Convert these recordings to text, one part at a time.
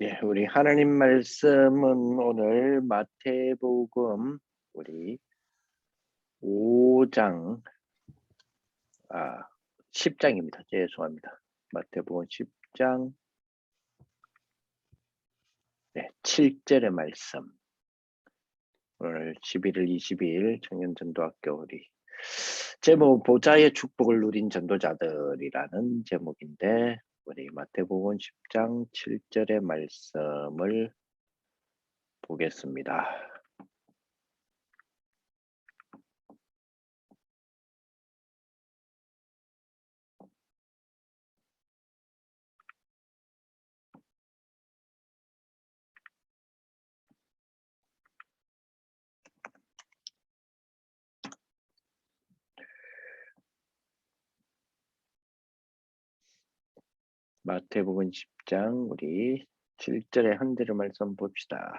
예, 우리 하나님 말씀은 오늘 마태복음 우리 5장 10장입니다. 죄송합니다. 마태복음 10장 7절의 말씀. 오늘 11월 22일 청년전도학교 우리 제목 보좌의 축복을 누린 전도자들이라는 제목인데 우리 마태복음 10장 7절의 말씀을 보겠습니다. 마태복음 10장 우리 7절의 한 절의 말씀 봅시다.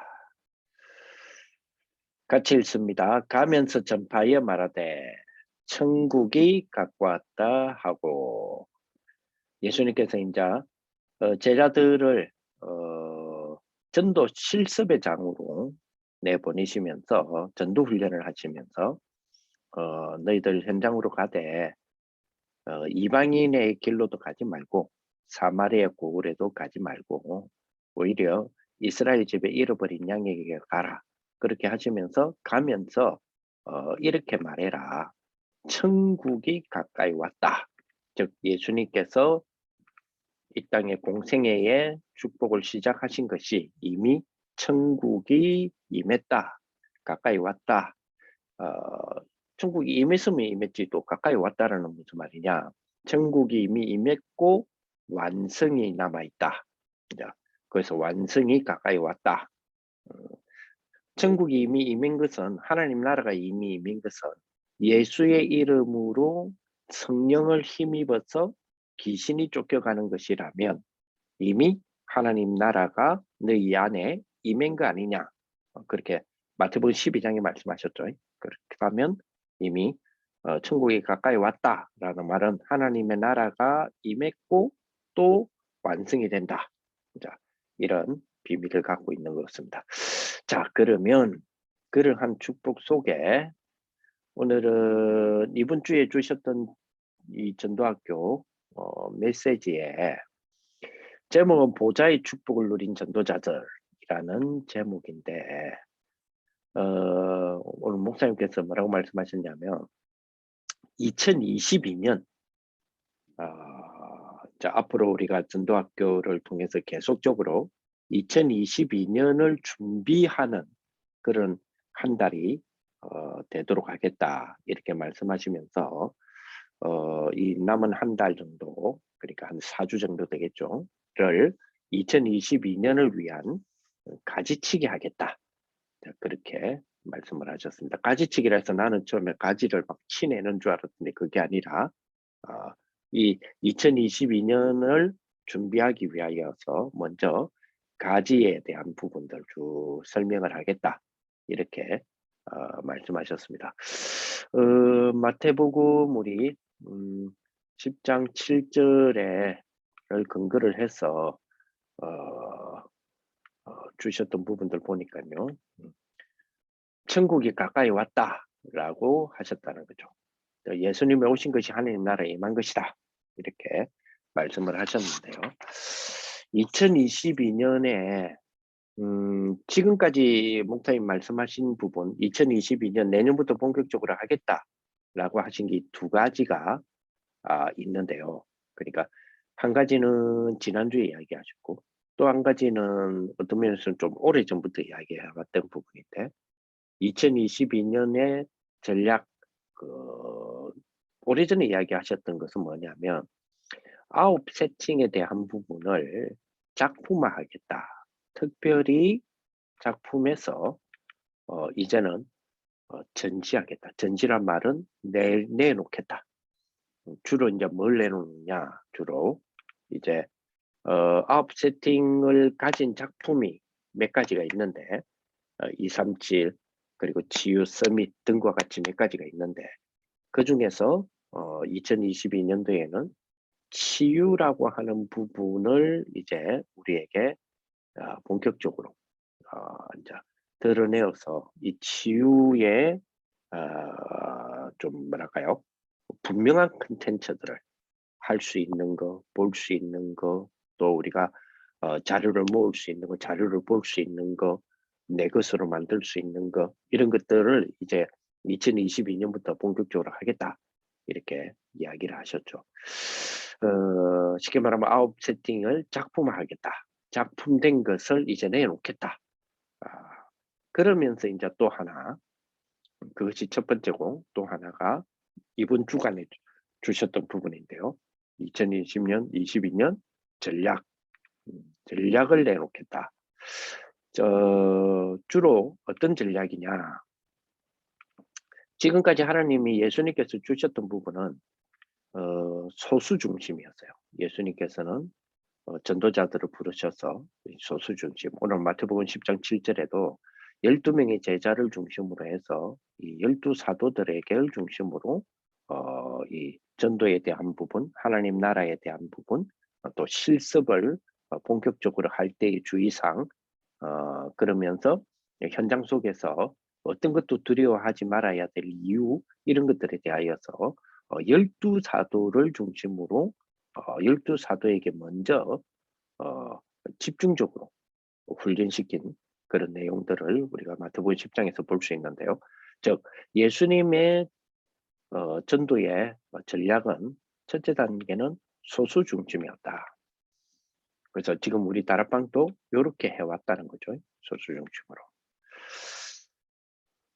같이 읽습니다. 가면서 전파하여 말하되 천국이 가까웠다 하고 예수님께서 이제 제자들을 전도 실습의 장으로 내보내시면서 전도 훈련을 하시면서 너희들 현장으로 가되 이방인의 길로도 가지 말고 사마리아 고을에도 가지 말고 오히려 이스라엘 집에 잃어버린 양에게 가라. 그렇게 하시면서 가면서 이렇게 말해라. 천국이 가까이 왔다. 즉 예수님께서 이 땅의 공생애의 축복을 시작하신 것이 이미 천국이 임했다. 가까이 왔다. 천국이 임했으면 임했지 또 가까이 왔다라는 무슨 말이냐. 천국이 이미 임했고 완성이 남아있다. 그래서 완성이 가까이 왔다. 천국이 이미 임한 것은 하나님 나라가 이미 임한 것은 예수의 이름으로 성령을 힘입어서 귀신이 쫓겨가는 것이라면 이미 하나님 나라가 너희 안에 임한 거 아니냐. 그렇게 마태복음 12장에 말씀하셨죠. 그렇다면 이미 천국이 가까이 왔다라는 말은 하나님의 나라가 임했고 또 완성이 된다. 자, 이런 비밀을 갖고 있는 것입니다. 자, 그러면 그러한 축복 속에 오늘은 이번 주에 주셨던 이 전도학교 메시지에 제목은 보좌의 축복을 누린 전도자들이라는 제목인데 오늘 목사님께서 뭐라고 말씀하셨냐면 2022년 자, 앞으로 우리가 전도학교를 통해서 계속적으로 2022년을 준비하는 그런 한 달이 되도록 하겠다 이렇게 말씀하시면서 이 남은 한 달 정도 그러니까 한 4주 정도 되겠죠.를 2022년을 위한 가지치기 하겠다. 그렇게 말씀을 하셨습니다. 가지치기라 해서 나는 처음에 가지를 막 치내는 줄 알았는데 그게 아니라 이 2022년을 준비하기 위하여서 먼저 가지에 대한 부분들 쭉 설명을 하겠다. 이렇게 말씀하셨습니다. 마태복음 우리 10장 7절에 근거를 해서 주셨던 부분들 보니까요. 천국이 가까이 왔다라고 하셨다는 거죠. 예수님이 오신 것이 하나님 나라에 임한 것이다. 이렇게 말씀을 하셨는데요. 2022년에 지금까지 목사님 말씀하신 부분 2022년 내년부터 본격적으로 하겠다라고 하신 게 두 가지가 있는데요. 그러니까 한 가지는 지난주에 이야기하셨고 또 한 가지는 어떤 면에서는 좀 오래전부터 이야기해왔던 부분인데 2022년에 전략 오래전에 이야기하셨던 것은 뭐냐면 아웃 세팅에 대한 부분을 작품화하겠다. 특별히 작품에서 이제는 전시하겠다. 전시란 말은 내놓겠다. 주로 이제 뭘 내놓느냐? 주로 이제 아웃 세팅을 가진 작품이 몇 가지가 있는데 237 그리고 치유 서밋 등과 같이 몇 가지가 있는데 그 중에서 2022년도에는 치유라고 하는 부분을 이제 우리에게 본격적으로 이제 드러내어서 이 치유의 좀 뭐랄까요? 분명한 컨텐츠들을 할 수 있는 거, 볼 수 있는 거, 또 우리가 자료를 모을 수 있는 거, 자료를 볼 수 있는 거, 내 것으로 만들 수 있는 거, 이런 것들을 이제 2022년부터 본격적으로 하겠다. 이렇게 이야기를 하셨죠. 쉽게 말하면 아웃 세팅을 작품화하겠다. 작품된 것을 이제 내놓겠다. 그러면서 이제 또 하나, 그것이 첫 번째고, 또 하나가 이번 주간에 주셨던 부분인데요. 2020년, 22년 전략을 내놓겠다. 주로 어떤 전략이냐? 지금까지 하나님이 예수님께서 주셨던 부분은 소수 중심이었어요. 예수님께서는 전도자들을 부르셔서 소수 중심. 오늘 마태복음 10장 7절에도 12명의 제자를 중심으로 해서 이 12사도들에게를 중심으로 이 전도에 대한 부분, 하나님 나라에 대한 부분, 또 실습을 본격적으로 할 때의 주의사항, 그러면서 현장 속에서 어떤 것도 두려워하지 말아야 될 이유, 이런 것들에 대하여서 12사도를 중심으로 12사도에게 먼저 집중적으로 훈련시킨 그런 내용들을 우리가 마태복음 10장에서 볼 수 있는데요. 즉 예수님의 전도의 전략은 첫째 단계는 소수 중심이었다. 그래서 지금 우리 다락방도 이렇게 해왔다는 거죠. 소수 중심으로.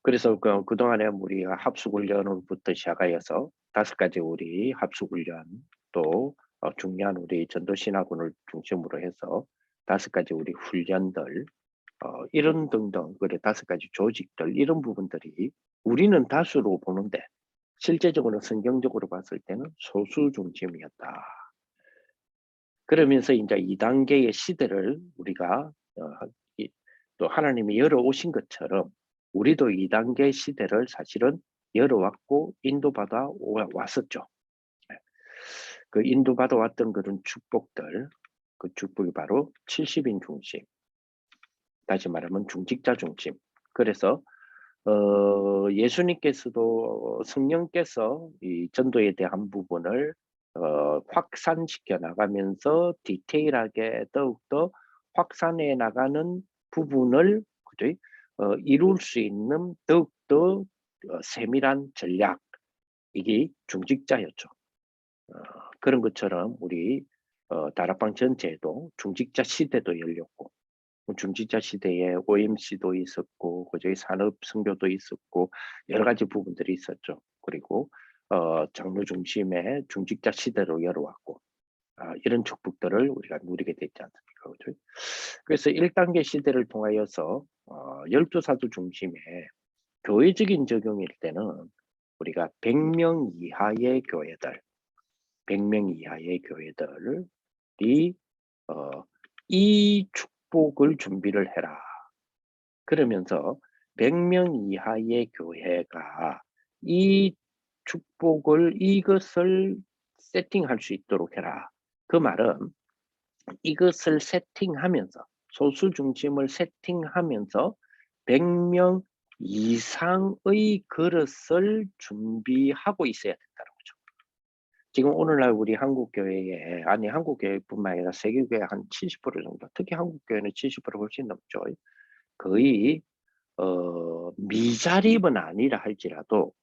그래서 그동안에 우리가 합숙훈련부터 시작하여서 5가지 우리 합숙훈련, 또 중요한 우리 전도신학원을 중심으로 해서 5가지 우리 훈련들, 이런 등등, 그래 5가지 조직들, 이런 부분들이 우리는 다수로 보는데 실제적으로 성경적으로 봤을 때는 소수 중심이었다. 그러면서 이제 2단계의 시대를 우리가 또 하나님이 열어오신 것처럼 우리도 2단계 시대를 사실은 열어왔고 인도받아 왔었죠. 그 인도받아 왔던 그런 축복들, 그 축복이 바로 70인 중심, 다시 말하면 중직자 중심. 그래서 예수님께서도 성령께서 이 전도에 대한 부분을 확산시켜 나가면서 디테일하게 더욱더 확산해 나가는 부분을 이룰 수 있는 더욱더 세밀한 전략, 이게 중직자였죠. 그런 것처럼 우리 다락방 전체에도 중직자 시대도 열렸고, 중직자 시대에 OMC도 있었고, 그저 산업 선교도 있었고, 여러 가지 부분들이 있었죠. 그리고 장로 중심의 중직자 시대로 열어왔고, 이런 축복들을 우리가 누리게 됐지 않습니까? 그죠? 그래서 1단계 시대를 통하여서 12사도 중심의 교회적인 적용일 때는 우리가 100명 이하의 교회들, 100명 이하의 교회들이 이 축복을 준비를 해라. 그러면서 100명 이하의 교회가 이 축복을, 이것을 세팅할 수 있도록 해라. 그 말은 이것을 세팅하면서, 소수 중심을 세팅하면서 100명 이상의 그릇을 준비하고 있어야 된다는 거죠. 지금 오늘날 우리 한국교회에, 아니 한국교회뿐만 아니라 세계교회 한 70% 정도, 특히 한국교회는 70% 훨씬 넘죠. 거의 미자립은 아니라 할지라도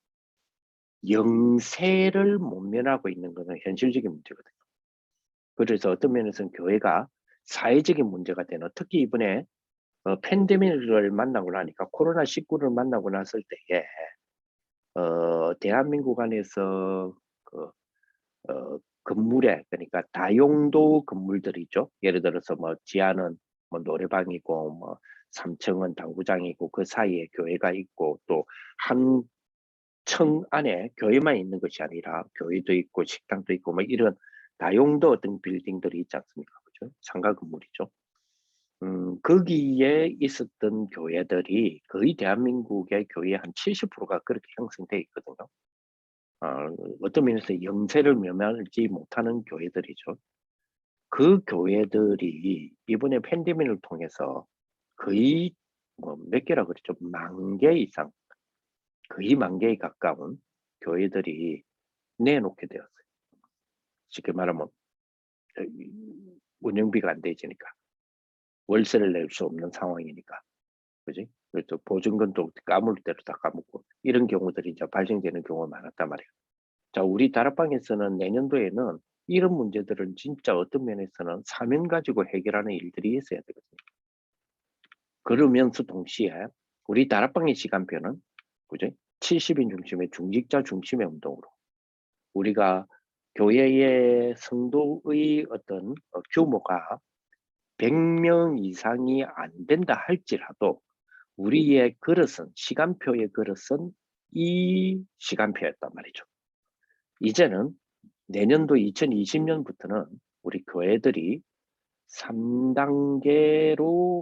영세를 못 면하고 있는 것은 현실적인 문제거든요. 그래서 어떤 면에서는 교회가 사회적인 문제가 되는, 특히 이번에 팬데믹을 만나고 나니까, 코로나19를 만나고 났을 때에 대한민국 안에서 건물에, 그러니까 다용도 건물들이죠. 예를 들어서 뭐 지하는 뭐 노래방이고, 뭐 3층은 당구장이고, 그 사이에 교회가 있고, 또 한 층 안에 교회만 있는 것이 아니라 교회도 있고 식당도 있고 뭐 이런 다용도 어떤 빌딩들이 있지 않습니까? 그죠? 상가 건물이죠. 거기에 있었던 교회들이 거의 대한민국의 교회 한 70%가 그렇게 형성되어 있거든요. 어떤 면에서 영세를 면하지 못하는 교회들이죠. 그 교회들이 이번에 팬데믹을 통해서 거의 뭐 몇 개라 그랬죠? 10,000개 이상, 거의 10,000개에 가까운 교회들이 내놓게 되었어요. 쉽게 말하면 운영비가 안 되지니까, 월세를 낼 수 없는 상황이니까, 그지? 그래서 보증금도 까물 대로 다 까먹고 이런 경우들이 이제 발생되는 경우가 많았단 말이에요. 자, 우리 다락방에서는 내년도에는 이런 문제들은 진짜 어떤 면에서는 사명 가지고 해결하는 일들이 있어야 되거든요. 그러면서 동시에 우리 다락방의 시간표는, 그죠? 70인 중심의 중직자 중심의 운동으로 우리가 교회의 성도의 어떤 규모가 100명 이상이 안 된다 할지라도 우리의 그릇은, 시간표의 그릇은 이 시간표였단 말이죠. 이제는 내년도 2020년부터는 우리 교회들이 3단계로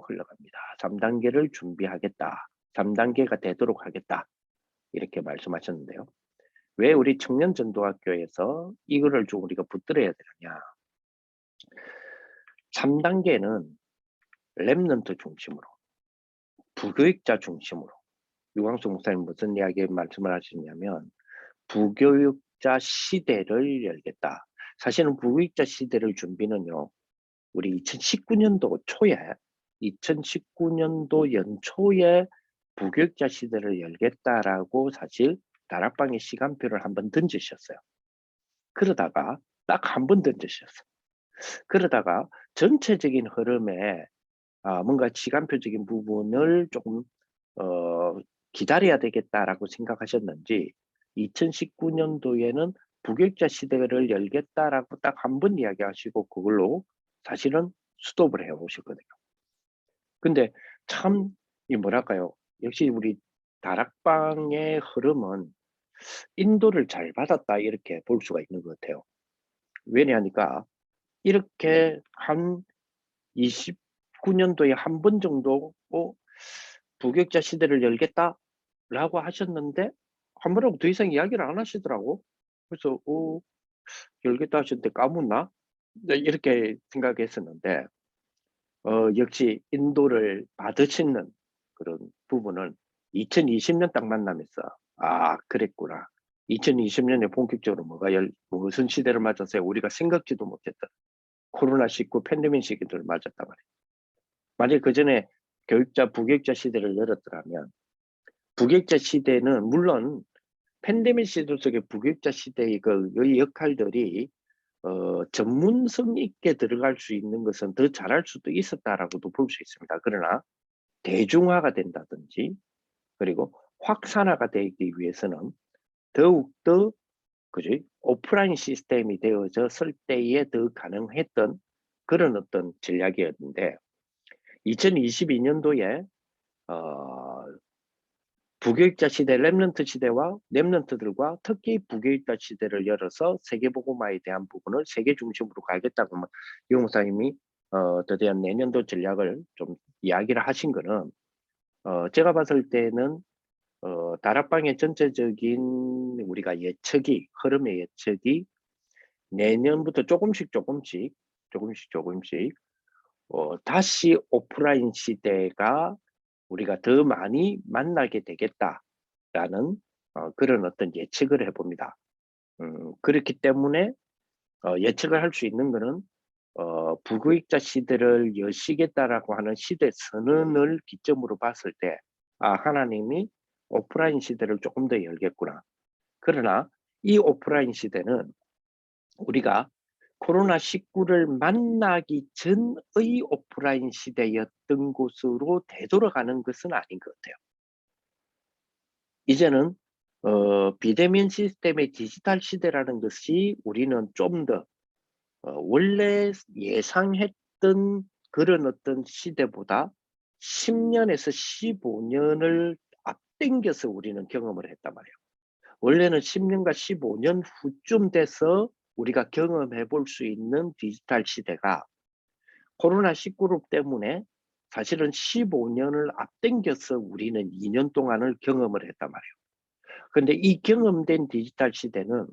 흘러갑니다. 3단계를 준비하겠다. 3단계가 되도록 하겠다. 이렇게 말씀하셨는데요. 왜 우리 청년전도학교에서 이거를 좀 우리가 붙들어야 되느냐. 3단계는 렘넌트 중심으로, 부교육자 중심으로, 유광수 목사님 무슨 이야기 말씀을 하시냐면 부교육자 시대를 열겠다. 사실은 부교육자 시대를 준비는요, 우리 2019년도 초에, 2019년도 연초에 부교육자 시대를 열겠다라고 사실 다락방의 시간표를 한번 던지셨어요. 그러다가 딱 한 번 던지셨어요. 그러다가 전체적인 흐름에 뭔가 시간표적인 부분을 조금 기다려야 되겠다라고 생각하셨는지 2019년도에는 부교육자 시대를 열겠다라고 딱 한 번 이야기하시고 그걸로 사실은 스톱을 해오셨거든요. 근데 참 이 뭐랄까요? 역시 우리 다락방의 흐름은 인도를 잘 받았다 이렇게 볼 수가 있는 것 같아요. 왜냐하니까 이렇게 한 29년도에 한 번 정도 부교육자 시대를 열겠다라고 하셨는데 한 번하고 더 이상 이야기를 안 하시더라고. 그래서 열겠다 하셨는데 까먹나? 네, 이렇게 생각했었는데 역시 인도를 받으시는 그런 부분은 2020년 딱 만나면서 그랬구나. 2020년에 본격적으로 무슨 시대를 맞았어요? 우리가 생각지도 못했던 코로나19 팬데믹 시기를 맞았단 말이에요. 만약에 그 전에 부교육자 시대를 열었더라면 부교육자 시대는 물론 팬데믹 시대 속에 부교육자 시대의 그 역할들이 전문성 있게 들어갈 수 있는 것은 더 잘할 수도 있었다라고도 볼 수 있습니다. 그러나 대중화가 된다든지 그리고 확산화가 되기 위해서는 더욱더 그지 오프라인 시스템이 되어졌을 때에 더 가능했던 그런 어떤 전략이었는데 2022년도에 부교육자 시대, 렘넌트 시대와 렘넌트들과 특히 부교육자 시대를 열어서 세계복음화에 대한 부분을 세계 중심으로 가겠다고 유 목사님이 드디어 내년도 전략을 좀 이야기를 하신 거는 제가 봤을 때는 다락방의 전체적인 우리가 흐름의 예측이 내년부터 조금씩 다시 오프라인 시대가 우리가 더 많이 만나게 되겠다라는 그런 어떤 예측을 해봅니다. 그렇기 때문에 예측을 할 수 있는 것은 부교육자 시대를 여시겠다라고 하는 시대 선언을 기점으로 봤을 때 하나님이 오프라인 시대를 조금 더 열겠구나. 그러나 이 오프라인 시대는 우리가 코로나19를 만나기 전의 오프라인 시대였던 곳으로 되돌아가는 것은 아닌 것 같아요. 이제는 비대면 시스템의 디지털 시대라는 것이 우리는 좀 더 원래 예상했던 그런 어떤 시대보다 10년에서 15년을 앞당겨서 우리는 경험을 했단 말이에요. 원래는 10년과 15년 후쯤 돼서 우리가 경험해 볼 수 있는 디지털 시대가 코로나19 때문에 사실은 15년을 앞당겨서 우리는 2년 동안을 경험을 했단 말이에요. 근데 이 경험된 디지털 시대는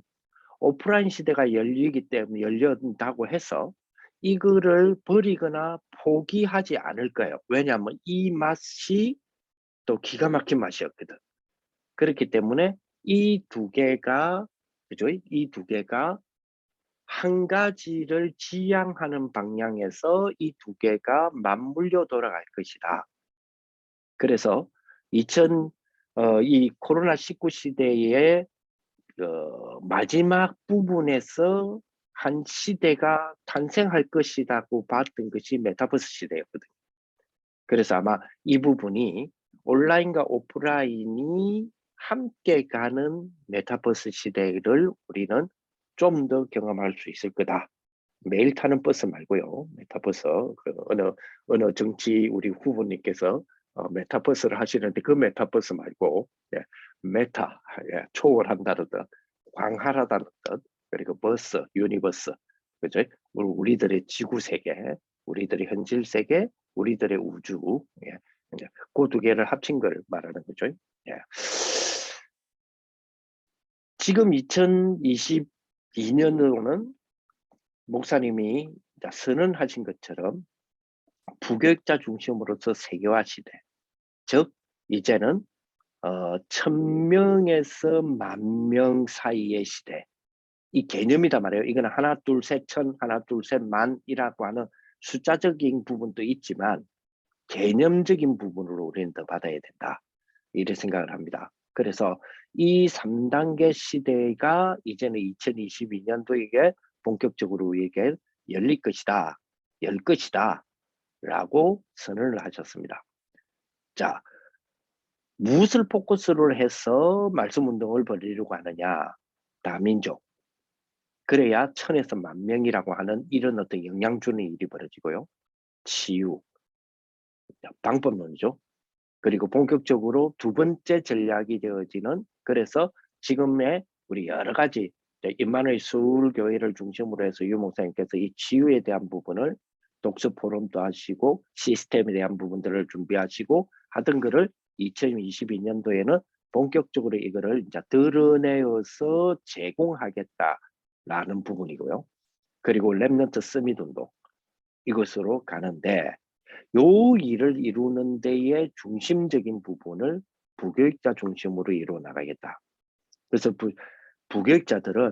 오프라인 시대가 열린다고 해서 이거를 버리거나 포기하지 않을 거예요. 왜냐하면 이 맛이 또 기가 막힌 맛이었거든. 그렇기 때문에 이 두 개가, 그죠? 이 두 개가 한 가지를 지향하는 방향에서 이 두 개가 맞물려 돌아갈 것이다. 그래서 이 코로나19 시대의 마지막 부분에서 한 시대가 탄생할 것이라고 봤던 것이 메타버스 시대였거든요. 그래서 아마 이 부분이 온라인과 오프라인이 함께 가는 메타버스 시대를 우리는 좀 더 경험할 수 있을 거다. 매일 타는 버스 말고요. 메타버스, 어느 정치 우리 후보님께서 메타버스를 하시는데 그 메타버스 말고, 예, 메타, 예, 초월한다는 뜻, 광활하다는 뜻, 그리고 버스, 유니버스, 그죠? 우리들의 지구 세계, 우리들의 현실 세계, 우리들의 우주, 예, 이제 그 두 개를 합친 걸 말하는 거죠. 예. 지금 2022년으로는 목사님이 선언하신 것처럼 부교육자 중심으로서 세계화 시대, 즉 이제는 1000명에서 10,000명 사이의 시대, 이 개념이다 말이에요. 이거는 하나 둘 셋 천, 하나 둘 셋 만이라고 하는 숫자적인 부분도 있지만 개념적인 부분으로 우리는 더 받아야 된다, 이런 생각을 합니다. 그래서 이 3단계 시대가 이제는 2022년도에 본격적으로 우리에게 열릴 것이다, 열 것이다 라고 선언을 하셨습니다. 자, 무엇을 포커스를 해서 말씀운동을 벌이려고 하느냐? 다민족. 그래야 1000에서 10,000명이라고 하는 이런 어떤 영향 주는 일이 벌어지고요. 치유, 방법론이죠. 그리고 본격적으로 두 번째 전략이 되어지는, 그래서 지금의 우리 여러 가지 임마누엘 서울교회를 중심으로 해서 유 목사님께서 이 치유에 대한 부분을 독서 포럼도 하시고 시스템에 대한 부분들을 준비하시고 하던 거를 2022년도에는 본격적으로 이거를 이제 드러내어서 제공하겠다라는 부분이고요. 그리고 렘넌트 서밋 운동, 이것으로 가는데, 요 일을 이루는 데의 중심적인 부분을 부교육자 중심으로 이루어 나가겠다. 그래서 부교육자들은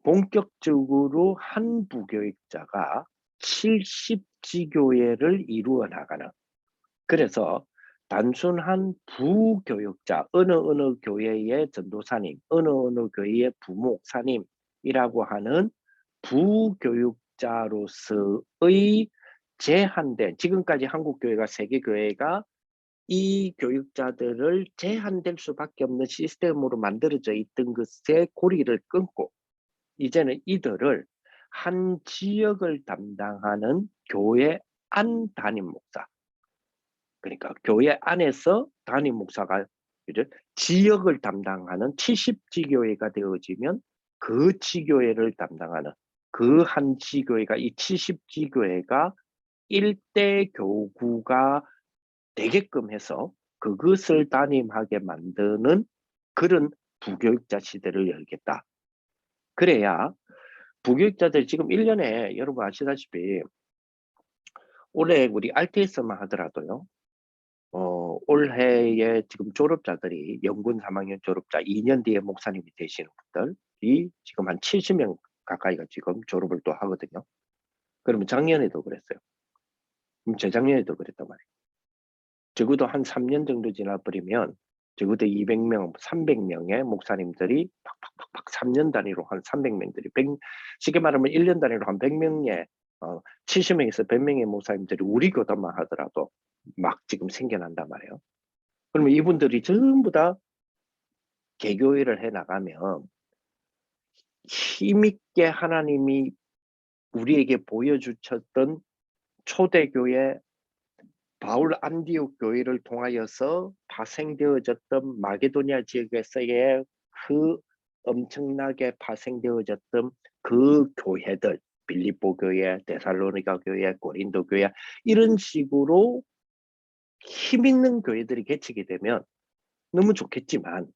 본격적으로 한 부교육자가 70지교회를 이루어 나가는, 그래서 단순한 부교육자, 어느 교회의 전도사님, 어느 교회의 부목사님이라고 하는 부교육자로서의 제한된, 지금까지 한국교회가, 세계교회가 이 교육자들을 제한될 수밖에 없는 시스템으로 만들어져 있던 것에 고리를 끊고 이제는 이들을 한 지역을 담당하는 교회 안 담임 목사, 그러니까 교회 안에서 담임 목사가 지역을 담당하는 70지교회가 되어지면 그 지교회를 담당하는 그 한 지교회가, 이 70지교회가 일대 교구가 되게끔 해서 그것을 담임하게 만드는 그런 부교육자 시대를 열겠다. 그래야 부교육자들 지금 1년에 여러분 아시다시피 올해 우리 RTS만 하더라도요. 올해에 지금 졸업자들이 영군 3학년 졸업자 2년 뒤에 목사님이 되시는 분들이 지금 한 70명 가까이가 지금 졸업을 또 하거든요. 그러면 작년에도 그랬어요. 그럼 재작년에도 그랬단 말이에요. 적어도 한 3년 정도 지나버리면 적어도 200명, 300명의 목사님들이 팍팍팍팍 3년 단위로 한 300명들이 쉽게 말하면 1년 단위로 한 100명의 70명에서 100명의 목사님들이 우리 교단만 하더라도 막 지금 생겨난단 말이에요. 그러면 이분들이 전부 다 개교회를 해 나가면 힘있게 하나님이 우리에게 보여주셨던 초대교회 바울 안디옥 교회를 통하여서 파생되어졌던 마게도니아 지역에서의 그 엄청나게 파생되어졌던 그 교회들, 빌립보 교회, 데살로니가 교회, 고린도 교회, 이런 식으로 힘있는 교회들이 개척이 되면 너무 좋겠지만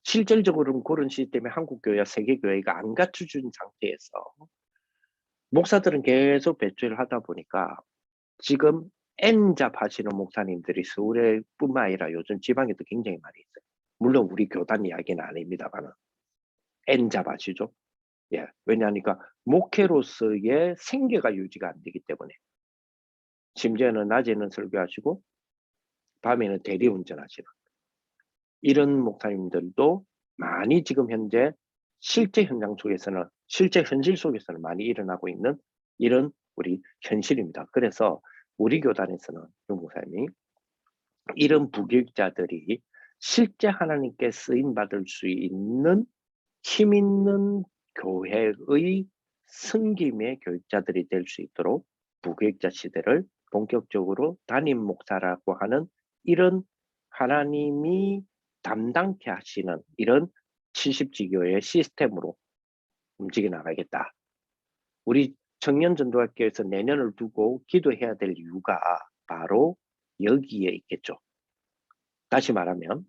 실질적으로는 그런 시스템에 한국 교회와 세계 교회가 안 갖춰준 상태에서 목사들은 계속 배출을 하다 보니까 지금 N잡 하시는 목사님들이 서울에 뿐만 아니라 요즘 지방에도 굉장히 많이 있어요. 물론 우리 교단 이야기는 아닙니다만 N잡 아시죠? 예, 왜냐하니까 목회로서의 생계가 유지가 안 되기 때문에 심지어는 낮에는 설교하시고 밤에는 대리운전하시는 이런 목사님들도 많이 지금 현재 실제 현장 속에서는 실제 현실 속에서는 많이 일어나고 있는 이런 우리 현실입니다. 그래서 우리 교단에서는 용 목사님이 이런 부교육자들이 실제 하나님께 쓰임 받을 수 있는 힘 있는 교회의 승김의 교육자들이 될 수 있도록 부교육자 시대를 본격적으로 담임 목사라고 하는 이런 하나님이 담당케 하시는 이런 70지교의 시스템으로 움직여 나가겠다. 우리 청년전도학교에서 내년을 두고 기도해야 될 이유가 바로 여기에 있겠죠. 다시 말하면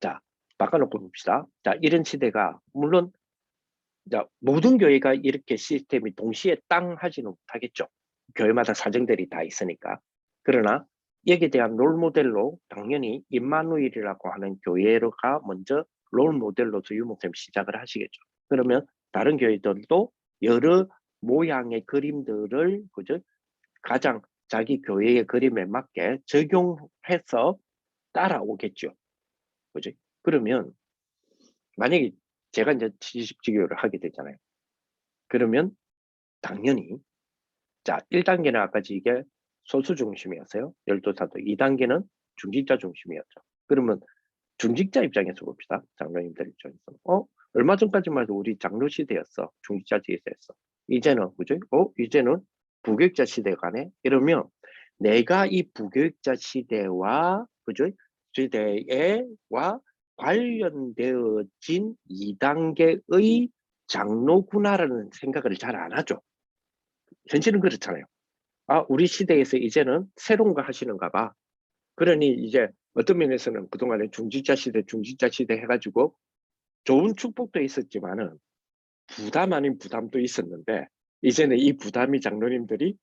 자, 바꿔놓고 봅시다. 자, 이런 시대가 물론 자, 모든 교회가 이렇게 시스템이 동시에 땅 하지는 못하겠죠. 교회마다 사정들이 다 있으니까. 그러나 여기에 대한 롤모델로 당연히 임마누일이라고 하는 교회가 먼저 롤모델로서 유목쌤 시작을 하시겠죠. 그러면 다른 교회들도 여러 모양의 그림들을 그죠? 가장 자기 교회의 그림에 맞게 적용해서 따라오겠죠. 그죠? 그러면 만약에 제가 이제 70지교를 하게 되잖아요. 그러면 당연히 자 1단계는 아까 이게 소수 중심이었어요. 열도사도 2단계는 중직자 중심이었죠. 그러면 중직자 입장에서 봅시다. 장로님들 입장에서 얼마 전까지만 해도 우리 장로 시대였어. 중직자 시대였어. 이제는 그죠? 이제는 부교육자 시대가 가네. 이러면 내가 이 부교육자 시대와 그죠? 시대와 관련되어진 2단계의 장로구나라는 생각을 잘 안 하죠. 현실은 그렇잖아요. 우리 시대에서 이제는 새로운 거 하시는가 봐. 그러니 이제 어떤 면에서는 그동안에 중직자 시대 해가지고 좋은 축복도 있었지만은 부담 아닌 부담도 있었는데 이제는 이 부담이 장로님들이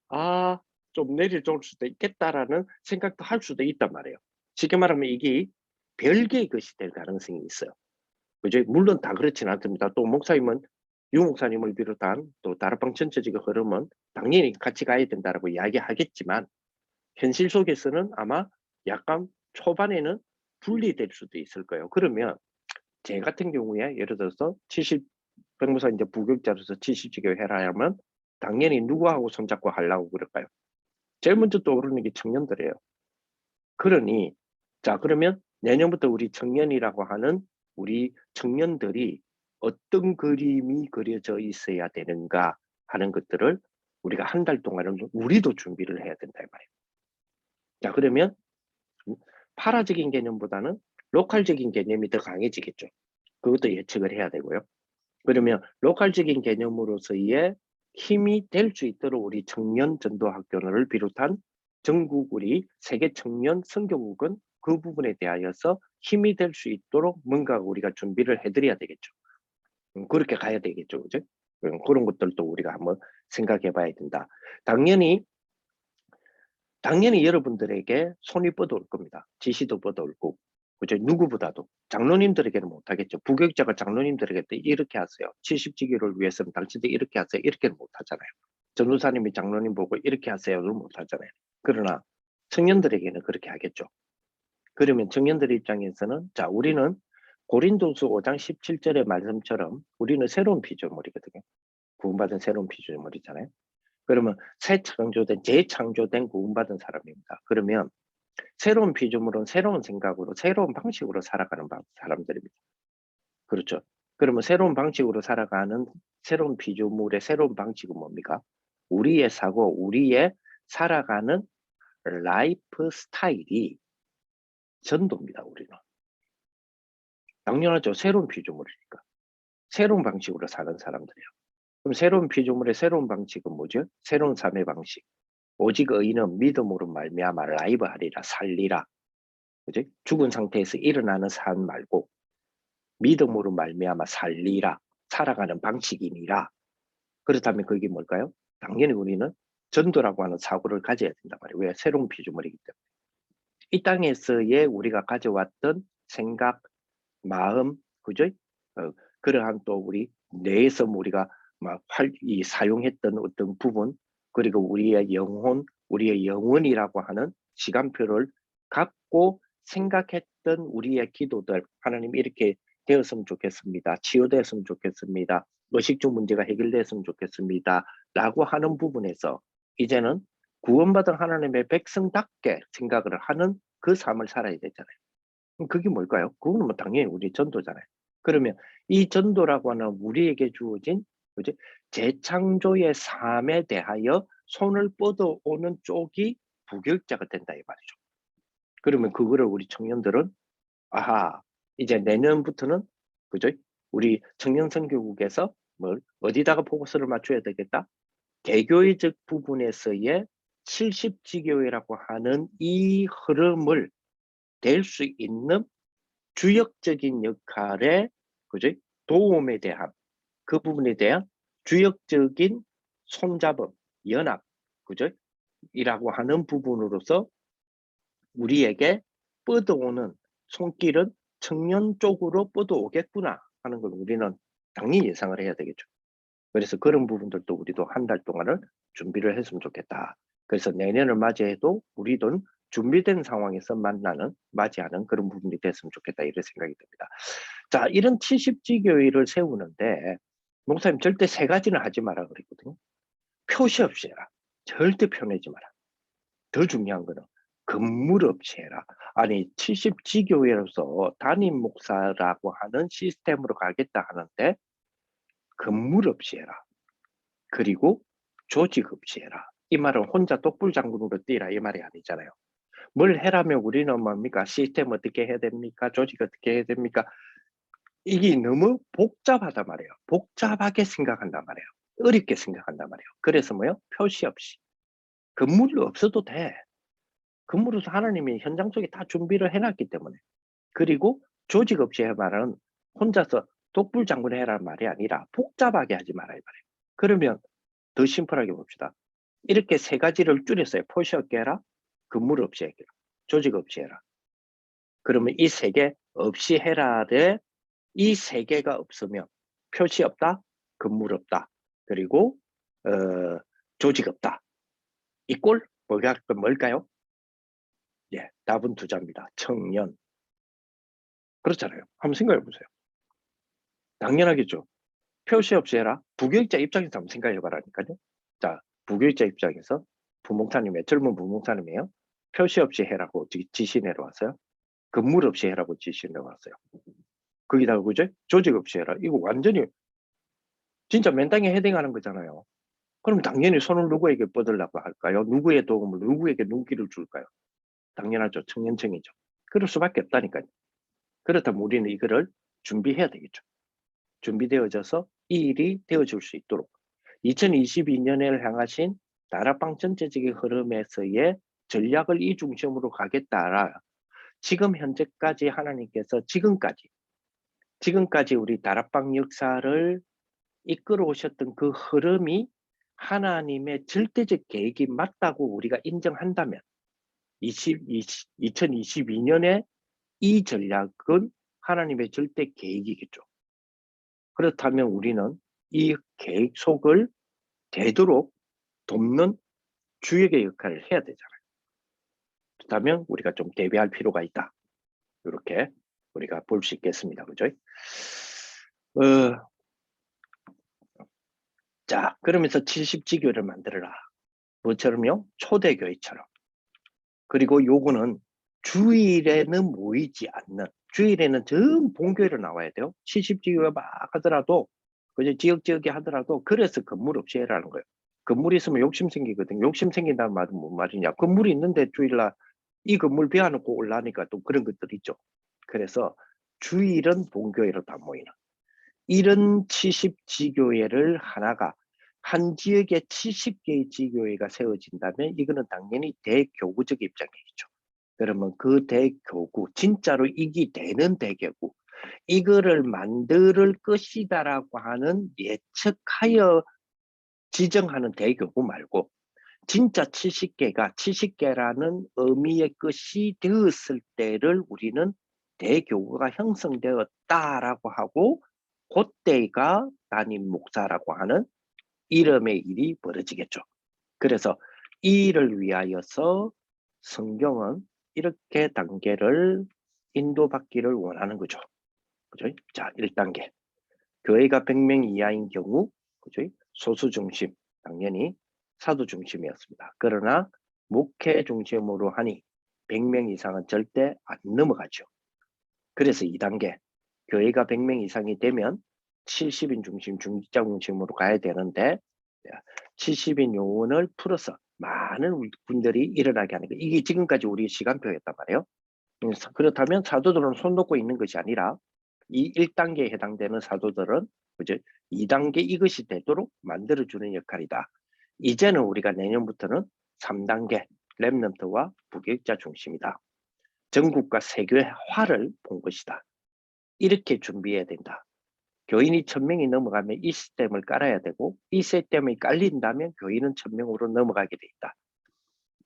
좀 내려줄 수도 있겠다라는 생각도 할 수도 있단 말이에요. 쉽게 말하면 이게 별개의 것이 될 가능성이 있어요. 그죠? 물론 다 그렇지는 않습니다. 또 목사님은 유 목사님을 비롯한 또 다락방 전체적인 흐름은 당연히 같이 가야 된다라고 이야기하겠지만 현실 속에서는 아마 약간 초반에는 분리될 수도 있을 거예요. 그러면 제 같은 경우에 예를 들어서 70 백무사 이제 부교육자로서 70지교 해라 하면 당연히 누구하고 손잡고 하려고 그럴까요? 제일 먼저 떠오르는 게 청년들이에요. 그러니 자 그러면 내년부터 우리 청년이라고 하는 우리 청년들이 어떤 그림이 그려져 있어야 되는가 하는 것들을 우리가 한 달 동안은 우리도 준비를 해야 된다 이 말이에요. 자 그러면 파라적인 개념보다는 로컬적인 개념이 더 강해지겠죠. 그것도 예측을 해야 되고요. 그러면 로컬적인 개념으로서의 힘이 될 수 있도록 우리 청년 전도학교를 비롯한 전국 우리 세계 청년 선교국은 그 부분에 대하여서 힘이 될 수 있도록 뭔가 우리가 준비를 해드려야 되겠죠. 그렇게 가야 되겠죠. 그죠? 그런 것들도 우리가 한번 생각해 봐야 된다. 당연히 여러분들에게 손이 뻗어올 겁니다. 지시도 뻗어올 거고. 그죠? 누구보다도. 장로님들에게는 못하겠죠. 부교육자가 장로님들에게 이렇게 하세요. 70지기를 위해서는 당신들 이렇게 하세요. 이렇게는 못하잖아요. 전도사님이 장로님 보고 이렇게 하세요를 못하잖아요. 그러나 청년들에게는 그렇게 하겠죠. 그러면 청년들 입장에서는 자 우리는 고린도서 5장 17절의 말씀처럼 우리는 새로운 피조물이거든요. 구원받은 새로운 피조물이잖아요. 그러면 재창조된 구원받은 사람입니다. 그러면 새로운 피조물은 새로운 생각으로 새로운 방식으로 살아가는 사람들입니다. 그렇죠. 그러면 새로운 방식으로 살아가는 새로운 피조물의 새로운 방식은 뭡니까? 우리의 사고, 우리의 살아가는 라이프 스타일이 전도입니다. 우리는. 당연하죠. 새로운 피조물이니까. 새로운 방식으로 사는 사람들이에요. 그럼 새로운 피조물의 새로운 방식은 뭐죠? 새로운 삶의 방식. 오직 의인은 믿음으로 말미암아 라이브하리라 살리라. 그죠? 죽은 상태에서 일어나는 삶 말고 믿음으로 말미암아 살리라. 살아가는 방식이니라. 그렇다면 그게 뭘까요? 당연히 우리는 전도라고 하는 사고를 가져야 된단 말이에요. 왜? 새로운 피조물이기 때문에. 이 땅에서의 우리가 가져왔던 생각, 마음, 그죠? 그러한 또 우리 뇌에서 우리가 막 사용했던 어떤 부분, 그리고 우리의 영혼, 우리의 영혼이라고 하는 시간표를 갖고 생각했던 우리의 기도들, 하나님 이렇게 되었으면 좋겠습니다. 치유되었으면 좋겠습니다. 의식주 문제가 해결됐으면 좋겠습니다. 라고 하는 부분에서 이제는 구원받은 하나님의 백성답게 생각을 하는 그 삶을 살아야 되잖아요. 그럼 그게 뭘까요? 그거는 뭐 당연히 우리 전도잖아요. 그러면 이 전도라고 하는 우리에게 주어진 그지? 재창조의 삶에 대하여 손을 뻗어오는 쪽이 부교육자가 된다 이 말이죠. 그러면 그거를 우리 청년들은 아하 이제 내년부터는 그죠? 우리 청년 선교국에서 뭘 어디다가 포커스를 맞춰야 되겠다? 개교의적 부분에서의 70지교회라고 하는 이 흐름을 될 수 있는 주역적인 역할의 그죠? 도움에 대한 그 부분에 대한 주역적인 손잡음, 연합, 그죠? 이라고 하는 부분으로서 우리에게 뻗어오는 손길은 청년 쪽으로 뻗어오겠구나 하는 걸 우리는 당연히 예상을 해야 되겠죠. 그래서 그런 부분들도 우리도 한 달 동안을 준비를 했으면 좋겠다. 그래서 내년을 맞이해도 우리도 준비된 상황에서 맞이하는 그런 부분이 됐으면 좋겠다 이런 생각이 듭니다. 자, 이런 70지교회를 세우는데 목사님 절대 세 가지는 하지 마라 그랬거든요. 표시 없이 해라. 절대 표내지 마라. 더 중요한 거는 건물 없이 해라. 아니 70지교회로서 담임 목사라고 하는 시스템으로 가겠다 하는데 건물 없이 해라. 그리고 조직 없이 해라. 이 말은 혼자 독불장군으로 뛰라 이 말이 아니잖아요. 뭘 해라면 우리는 뭡니까? 시스템 어떻게 해야 됩니까? 조직 어떻게 해야 됩니까? 이게 너무 복잡하단 말이에요. 복잡하게 생각한단 말이에요. 어렵게 생각한단 말이에요. 그래서 뭐요? 표시 없이. 건물이 없어도 돼. 건물에서 하나님이 현장 속에 다 준비를 해놨기 때문에. 그리고 조직 없이 해 말은 혼자서 독불장군 해라는 말이 아니라 복잡하게 하지 마라 이 말이에요. 그러면 더 심플하게 봅시다. 이렇게 세 가지를 줄였어요. 표시 없게 해라. 건물 없이 해라. 조직 없이 해라. 그러면 이 세 개 없이 해라를 이 세 개가 없으면 표시 없다, 건물 없다, 그리고 조직 없다. 이 꼴 뭘까요? 예, 답은 두 자입니다. 청년. 그렇잖아요. 한번 생각해 보세요. 당연하겠죠. 표시 없이 해라. 부교육자 입장에서 한번 생각해 봐라니까요. 자, 부교육자 입장에서 부목사님의 젊은 부목사님이에요. 표시 없이 해라고 지시 내려왔어요. 건물 없이 해라고 지시 내려왔어요. 거기다가 그죠? 조직 없이 해라. 이거 완전히 진짜 맨땅에 헤딩하는 거잖아요. 그럼 당연히 손을 누구에게 뻗으려고 할까요? 누구의 도움을 누구에게 눈길을 줄까요? 당연하죠. 청년청이죠. 그럴 수밖에 없다니까요. 그렇다면 우리는 이거를 준비해야 되겠죠. 준비되어져서 이 일이 되어줄 수 있도록 2022년을 향하신 나라방 전체적인 흐름에서의 전략을 이 중심으로 가겠다라 지금 현재까지 하나님께서 지금까지 우리 다락방 역사를 이끌어 오셨던 그 흐름이 하나님의 절대적 계획이 맞다고 우리가 인정한다면 2022년에 이 전략은 하나님의 절대 계획이겠죠. 그렇다면 우리는 이 계획 속을 되도록 돕는 주역의 역할을 해야 되잖아요. 그렇다면 우리가 좀 대비할 필요가 있다. 이렇게 우리가 볼 수 있겠습니다. 그죠? 자, 그러면서 70지교를 만들어라. 뭐처럼요? 초대교회처럼. 그리고 요거는 주일에는 모이지 않는, 주일에는 전 본교회로 나와야 돼요. 70지교가 막 하더라도, 그죠? 지역지역에 하더라도, 그래서 건물 없이 해라는 거예요. 건물이 있으면 욕심 생기거든요. 욕심 생긴다는 말은 뭔 말이냐. 건물이 있는데 주일날 이 건물 비워놓고 올라니까 또 그런 것들이 있죠. 그래서 주일은 본교회로 다 모이는. 이런 70지교회를 하나가 한 지역에 70개의 지교회가 세워진다면 이거는 당연히 대교구적 입장이겠죠. 그러면 그 대교구, 진짜로 이기 되는 대교구, 이거를 만들 것이다라고 하는 예측하여 지정하는 대교구 말고 진짜 70개라는 의미의 것이 되었을 때를 우리는 대교구가 형성되었다라고 하고 그때가 담임 목사라고 하는 이름의 일이 벌어지겠죠. 그래서 이 일을 위하여서 성경은 이렇게 단계를 인도받기를 원하는 거죠. 그죠? 자, 1단계. 교회가 100명 이하인 경우, 그죠? 소수 중심, 당연히 사도 중심이었습니다. 그러나 목회 중심으로 하니 100명 이상은 절대 안 넘어가죠. 그래서 2단계. 교회가 100명 이상이 되면 70인 중심, 중직자 중심으로 가야 되는데 70인 요원을 풀어서 많은 분들이 일어나게 하는 거. 이게 지금까지 우리 시간표였단 말이에요. 그렇다면 사도들은 손 놓고 있는 것이 아니라 이 1단계에 해당되는 사도들은 그죠? 2단계 이것이 되도록 만들어주는 역할이다. 이제는 우리가 내년부터는 3단계 렘넌트와 부교육자 중심이다. 전국과 세계화를 본 것이다. 이렇게 준비해야 된다. 교인이 1000명이 넘어가면 이 시스템을 깔아야 되고 이 시스템이 깔린다면 교인은 1000명으로 넘어가게 돼 있다.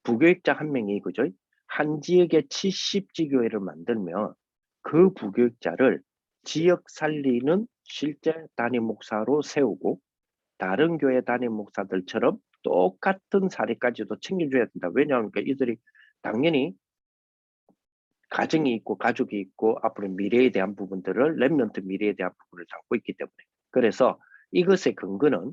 부교육자 한 명이 그죠? 한 지역에 70지교회를 만들면 그 부교육자를 지역 살리는 실제 담임 목사로 세우고 다른 교회 담임 목사들처럼 똑같은 사례까지도 챙겨줘야 된다. 왜냐하면 이들이 당연히 가정이 있고 가족이 있고 앞으로 미래에 대한 부분들을 렘넌트 미래에 대한 부분을 담고 있기 때문에 그래서 이것의 근거는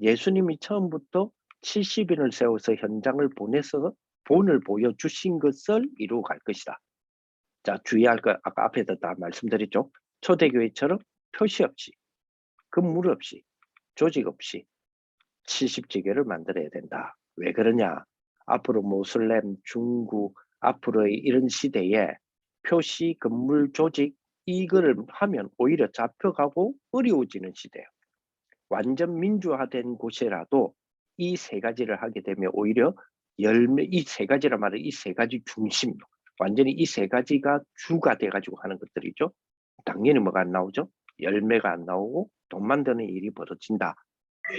예수님이 처음부터 70인을 세워서 현장을 보내서 본을 보여주신 것을 이루어 갈 것이다. 자, 주의할 거 아까 앞에도 다 말씀드렸죠. 초대교회처럼 표시 없이 건물 없이 조직 없이 70지교를 만들어야 된다. 왜 그러냐? 앞으로 모슬렘, 중국, 앞으로의 이런 시대에 표시, 건물, 조직 이거를 하면 오히려 잡혀가고 어려워지는 시대예요. 완전 민주화된 곳이라도 이 세 가지를 하게 되면 오히려 이 세 가지란 말은 이 세 가지 중심, 완전히 이 세 가지가 주가 돼가지고 하는 것들이죠. 당연히 뭐가 안 나오죠? 열매가 안 나오고 돈 만드는 일이 벌어진다.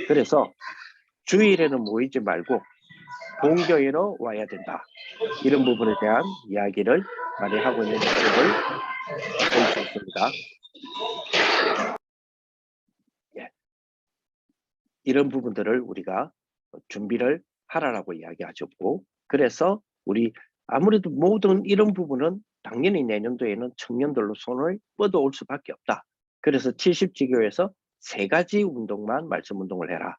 그래서 주일에는 모이지 말고 본교회로 와야 된다. 이런 부분에 대한 이야기를 많이 하고 있는 모습을 볼 수 있습니다. 예. 이런 부분들을 우리가 준비를 하라라고 이야기하셨고 그래서 우리 아무래도 모든 이런 부분은 당연히 내년도에는 청년들로 손을 뻗어올 수밖에 없다. 그래서 70지교에서 세 가지 운동만 말씀 운동을 해라.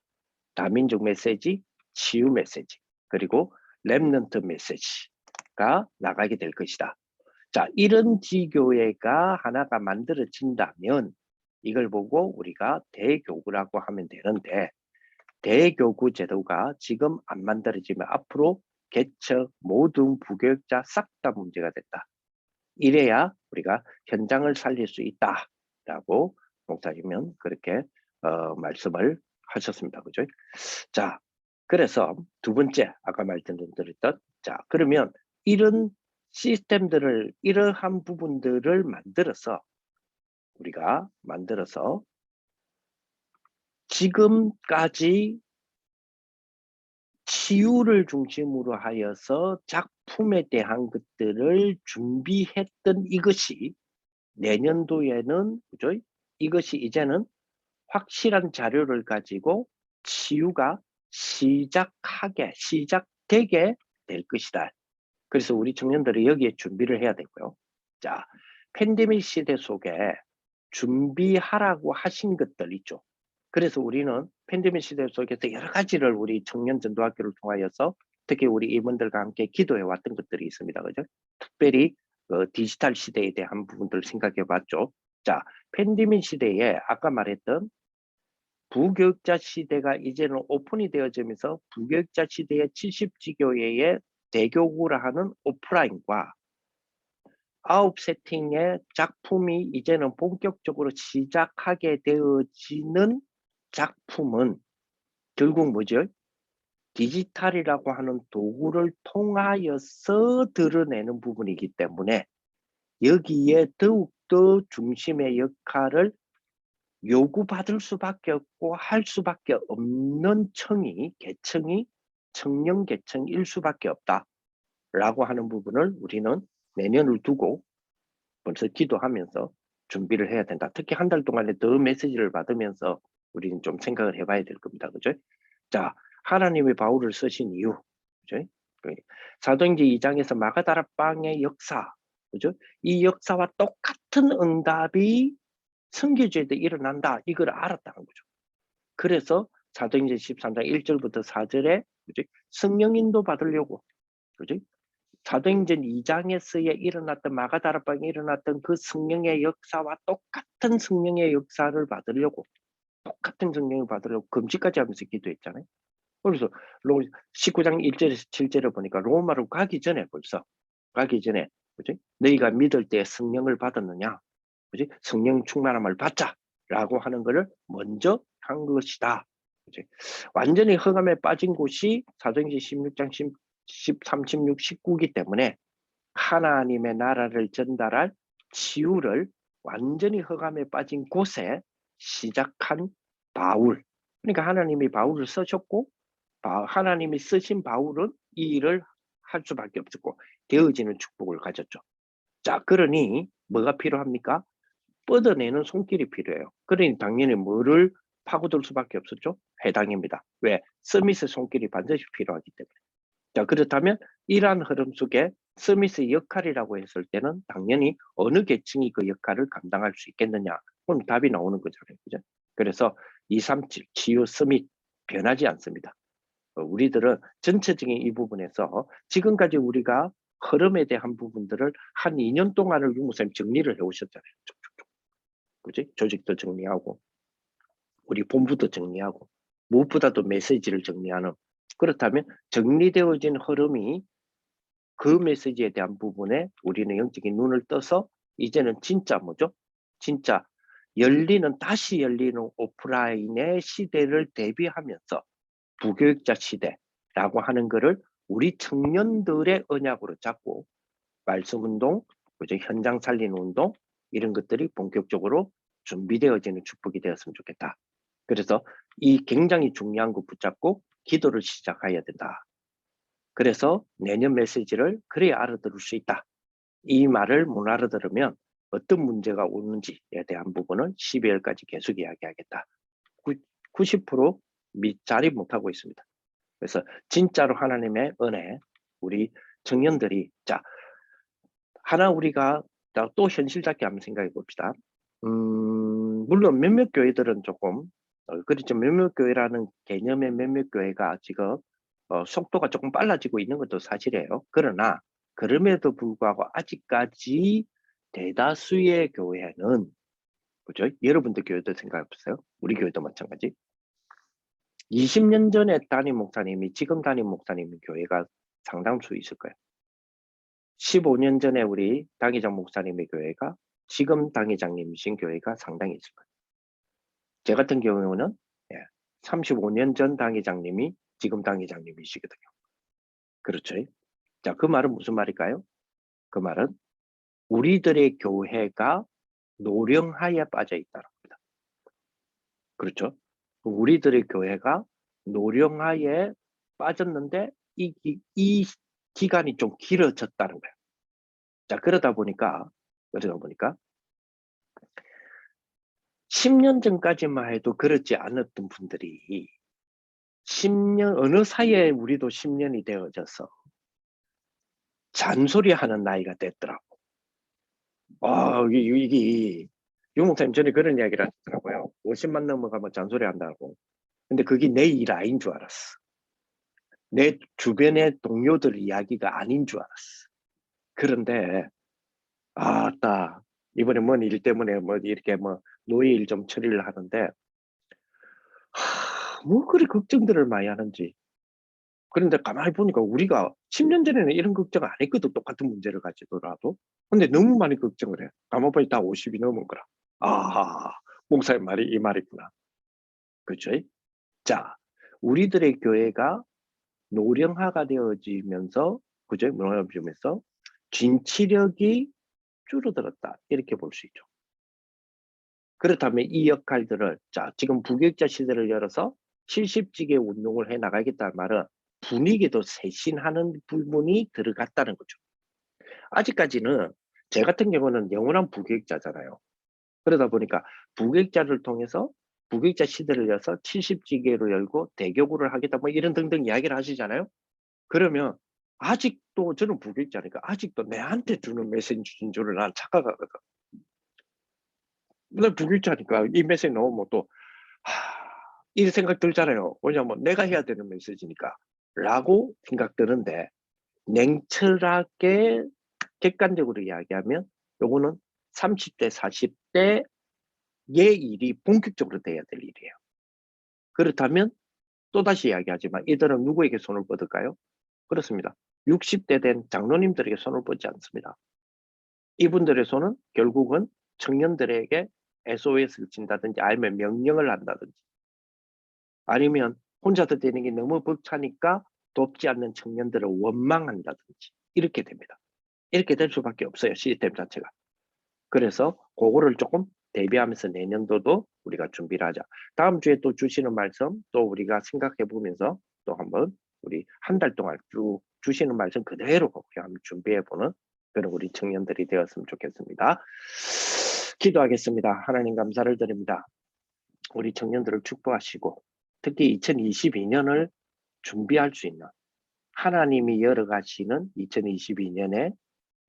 다민족 메시지, 치유 메시지, 그리고 렘넌트 메시지가 나가게 될 것이다. 자, 이런 지교회가 하나가 만들어진다면 이걸 보고 우리가 대교구라고 하면 되는데 대교구 제도가 지금 안 만들어지면 앞으로 개척, 모든 부교육자 싹 다 문제가 됐다. 이래야 우리가 현장을 살릴 수 있다라고 목사님은 그렇게 말씀을 하셨습니다. 그죠? 자, 그래서 두 번째 아까 말씀드렸던 자, 그러면 이런 시스템들을 이러한 부분들을 우리가 만들어서 지금까지 치유를 중심으로 하여서 작품에 대한 것들을 준비했던 이것이 내년도에는 그죠? 이것이 이제는 확실한 자료를 가지고 치유가 시작되게 될 것이다. 그래서 우리 청년들이 여기에 준비를 해야 되고요. 자, 팬데믹 시대 속에 준비하라고 하신 것들 있죠. 그래서 우리는 팬데믹 시대 속에서 여러 가지를 우리 청년 전도학교를 통하여서 특히 우리 임원들과 함께 기도해 왔던 것들이 있습니다. 그죠? 특별히 디지털 시대에 대한 부분들을 생각해 봤죠. 자, 팬데믹 시대에 아까 말했던 부교육자 시대가 이제는 오픈이 되어지면서 부교육자 시대의 70지교회의 대교구라 하는 오프라인과 아웃 세팅의 작품이 이제는 본격적으로 시작하게 되어지는 작품은 결국 뭐죠? 디지털이라고 하는 도구를 통하여서 드러내는 부분이기 때문에 여기에 더욱 리더 중심의 역할을 요구받을 수밖에 없고 할 수밖에 없는 계층이 청년 계층일 수밖에 없다라고 하는 부분을 우리는 내년을 두고 벌써 기도하면서 준비를 해야 된다. 특히 한 달 동안에 더 메시지를 받으면서 우리는 좀 생각을 해봐야 될 겁니다. 그죠? 자, 하나님의 바울을 쓰신 이유, 그죠? 사도행전 2장에서 마가다락방의 역사, 그죠? 이 역사와 똑같은 응답이 선교지에도 일어난다. 이걸 알았다는 거죠. 그래서 사도행전 13장 1절부터 4절에 그죠? 성령 인도 받으려고, 그죠? 사도행전 2장에서의 일어났던 마가다락방에 일어났던 그 성령의 역사와 똑같은 성령의 역사를 받으려고 똑같은 성령을 받으려고 금식까지 하면서 기도했잖아요. 그래서 19장 1절에서 7절을 보니까 로마로 가기 전에 벌써 가기 전에 그지? 너희가 믿을 때 성령을 받았느냐? 그지? 성령 충만함을 받자라고 하는 것을 먼저 한 것이다. 그지? 완전히 흑암에 빠진 곳이 사도행전 16장 13, 16, 19이기 때문에 하나님의 나라를 전달할 치유를 완전히 흑암에 빠진 곳에 시작한 바울. 그러니까 하나님이 바울을 쓰셨고 하나님이 쓰신 바울은 이 일을 할 수밖에 없었고 되어지는 축복을 가졌죠. 자, 그러니 뭐가 필요합니까? 뻗어내는 손길이 필요해요. 그러니 당연히 뭐를 파고들 수밖에 없었죠? 회당입니다. 왜? 스미스 손길이 반드시 필요하기 때문에. 자, 그렇다면 이러한 흐름 속에 스미스의 역할이라고 했을 때는 당연히 어느 계층이 그 역할을 감당할 수 있겠느냐? 그럼 답이 나오는 거잖아요. 그죠? 그래서 237 치유 스밋 변하지 않습니다. 우리들은 전체적인 이 부분에서 지금까지 우리가 흐름에 대한 부분들을 한 2년 동안을 유무쌤 정리를 해오셨잖아요. 쭉쭉쭉. 그지? 조직도 정리하고 우리 본부도 정리하고 무엇보다도 메시지를 정리하는 그렇다면 정리되어진 흐름이 그 메시지에 대한 부분에 우리는 영적인 눈을 떠서 이제는 진짜 뭐죠? 진짜 다시 열리는 오프라인의 시대를 대비하면서 부교육자 시대라고 하는 것을 우리 청년들의 언약으로 잡고 말씀운동, 현장 살리는 운동 이런 것들이 본격적으로 준비되어지는 축복이 되었으면 좋겠다. 그래서 이 굉장히 중요한 거 붙잡고 기도를 시작해야 된다. 그래서 내년 메시지를 그래야 알아들을 수 있다. 이 말을 못 알아들으면 어떤 문제가 오는지에 대한 부분은 12월까지 계속 이야기하겠다. 90% 자리 못하고 있습니다. 그래서 진짜로 하나님의 은혜, 우리 청년들이 하나 우리가 또 현실답게 한번 생각해 봅시다. 물론 몇몇 교회들은 조금 그렇죠. 몇몇 교회라는 개념의 몇몇 교회가 지금 속도가 조금 빨라지고 있는 것도 사실이에요. 그러나 그럼에도 불구하고 아직까지 대다수의 교회는 그죠? 여러분들 교회도 생각해 보세요. 우리 교회도 마찬가지. 20년 전에 담임 목사님이 지금 담임 목사님 교회가 상당수 있을 거예요. 15년 전에 우리 당회장 목사님의 교회가 지금 당회장님이신 교회가 상당히 있을 거예요. 제 같은 경우는 35년 전 당회장님이 지금 당회장님이시거든요. 그렇죠? 자, 그 말은 무슨 말일까요? 그 말은 우리들의 교회가 노령하에 빠져 있다는 겁니다. 그렇죠? 우리들의 교회가 노령하에 빠졌는데 이 기간이 좀 길어졌다는 거예요. 자, 그러다 보니까 10년 전까지만 해도 그렇지 않았던 분들이 10년 어느 사이에 우리도 10년이 되어져서 잔소리하는 나이가 됐더라고. 이게 유목사님 전에 그런 이야기를 하시더라고요. 50만 넘어가면 잔소리한다고. 근데 그게 내 일 아닌 줄 알았어. 내 주변의 동료들 이야기가 아닌 줄 알았어. 그런데 아따 이번에 뭔 일 때문에 뭐 이렇게 뭐 노예 일 좀 처리를 하는데 뭐 그리 걱정들을 많이 하는지. 그런데 가만히 보니까 우리가 10년 전에는 이런 걱정 안 했거든. 똑같은 문제를 가지더라도. 근데 너무 많이 걱정을 해. 가만히 보니 다 50이 넘은 거라. 아하, 목사의 말이 이 말이구나. 그렇죠? 자, 우리들의 교회가 노령화가 되어지면서, 그죠? 노령화되면서 진취력이 줄어들었다. 이렇게 볼 수 있죠. 그렇다면 이 역할들을 지금 부교육자 시대를 열어서 70지개 운동을 해 나가겠다는 말은 분위기도 쇄신하는 부분이 들어갔다는 거죠. 아직까지는 제 같은 경우는 영원한 부교육자잖아요. 그러다 보니까 부교육자를 통해서 부교육자 시대를 열어서 70지개로 열고 대교구를 하겠다 뭐 이런 등등 이야기를 하시잖아요. 그러면 아직도 저는 부교육자니까 아직도 내한테 주는 메시지인 줄을 난 착각하거든. 난 부교육자니까 이 메시지 나오면 또 이 생각 들잖아요. 왜냐면 내가 해야 되는 메시지니까 라고 생각 드는데 냉철하게 객관적으로 이야기하면 요거는 30대 40대의 일이 본격적으로 돼야 될 일이에요. 그렇다면 또다시 이야기하지만 이들은 누구에게 손을 뻗을까요? 그렇습니다. 60대 된 장로님들에게 손을 뻗지 않습니다. 이분들의 손은 결국은 청년들에게 SOS를 친다든지 아니면 명령을 한다든지 아니면 혼자서 되는 게 너무 벅차니까 돕지 않는 청년들을 원망한다든지 이렇게 됩니다. 이렇게 될 수밖에 없어요. 시스템 자체가. 그래서 그거를 조금 대비하면서 내년도도 우리가 준비를 하자. 다음 주에 또 주시는 말씀 또 우리가 생각해 보면서 또 한번 우리 한 달 동안 쭉 주시는 말씀 그대로 그렇게 한번 준비해 보는 그런 우리 청년들이 되었으면 좋겠습니다. 기도하겠습니다. 하나님 감사를 드립니다. 우리 청년들을 축복하시고 특히 2022년을 준비할 수 있는 하나님이 열어가시는 2022년에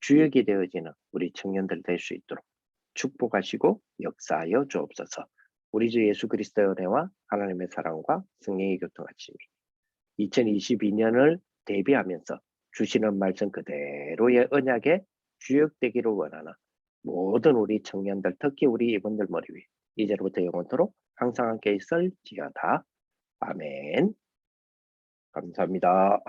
주역이 되어지는 우리 청년들 될 수 있도록 축복하시고 역사하여 주옵소서. 우리 주 예수 그리스도의 은혜와 하나님의 사랑과 성령의 교통하심이 2022년을 대비하면서 주시는 말씀 그대로의 언약에 주역되기를 원하는 모든 우리 청년들 특히 우리 이분들 머리 위 이제부터 영원토록 항상 함께 있을지어다. 아멘. 감사합니다.